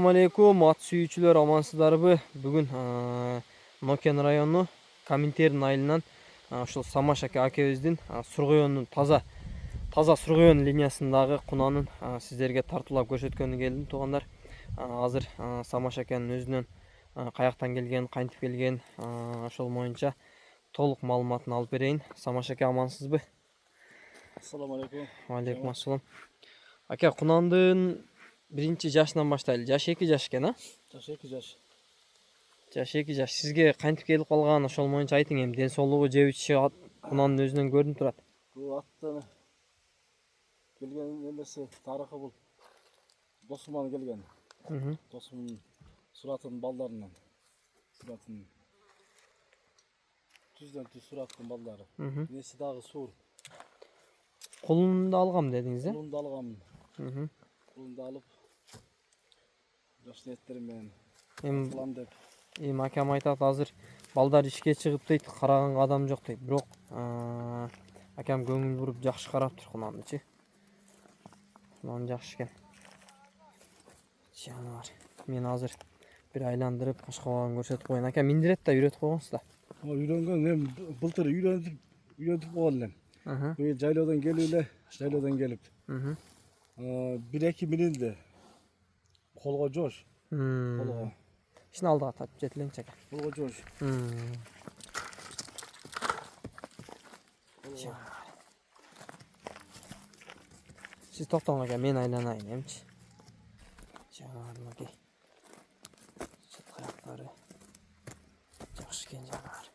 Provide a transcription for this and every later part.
Assalamu alaikum, ат сүйүүчүлөр, амансыздарбы? Бүгүн Нокен району Коминтерн айылынан ошол Самаш акебиздин Сургуйондун таза Сургуйон линиясындагы кунанын сиздерге тартуулап көрсөткөнү келдим, туугандар. Азыр Самаш акенин өзүнөн каяктан келген, кантип келген, ошол боюнча толук маалыматын алып берейин. Самаш аке, амансызбы? Assalamu alaikum. Алейкум ассалам. Аке, кунандын биринчи жашынан баштайлы. Жаш 2 жаш экен, а? Жаш 2 жаш. Жаш 2 жаш. Сизге кантип келип калган, ошол боюнча айтың. Эми ден соолугу, жеп ичиши кунанын өзүнөн көрүнүп турат. Бул аттан келген эмеси тарыхы бул. Досуман келген. Досумдун суратынын балдарынан. Суратынын түздөн түз сураттын балдары. Энеси дагы суур. Колунда алгам дедиңиз, э? Колунда алгам. Колунда алып жаш ниеттерим менен кылам деп. Эми акам айтат, азыр балдар ишке чыгып дейт, караганга адам жок дейт. Бирок акам көңүл буруп жакшы караптыр кунандычы. Кунан жакшы экен. Жаныбар. Мен азыр бир айландырып кашкабагын көрсөтүп коеюн. Ака, миндирет да үйрөтүп койгонсуз да. Үйрөнгөн, эми былтыр үйрөтүп койгон элем. Быйыл жайлоодан келип эле, жайлоодан келип. 1-2 минилди. Колго жоош. Колго. Ишин алдыга тартып жетилеңчи ака. Колго жоош. Сиз токтоңуз ака, мен айланайын эмчи. Жаныбар аке. Сырт аяктары жакшы экен, жаныбар.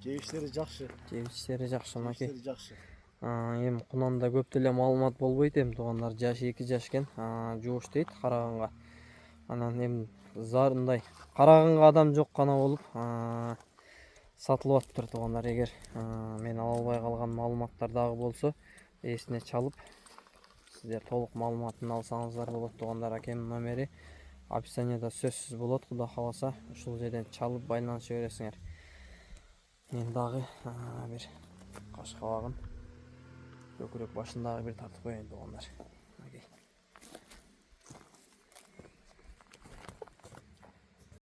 Жебиштери жакшы. Жебиштери жакшы аке. Жебиштери жакшы. Эми кунанда көп деле маалымат болбойт, эми туугандар. Жаш 2 жаш экен. Жоош дейт караганга. Анан эми зарындай караганга адам жок гана болуп сатылып атыптыр, туугандар. Эгер мен ала албай калган маалыматтар дагы болсо, эсине чалып сиздер толук маалыматын алсаңыздар болот, туугандар. Акемдин номери описанияда сөзсүз болот. Кудай кааласа, ушул жерден чалып байланыша бересиңер. Мен дагы бир кашкабагын көкүрөк башындагы бир тартып коеюн, туугандар.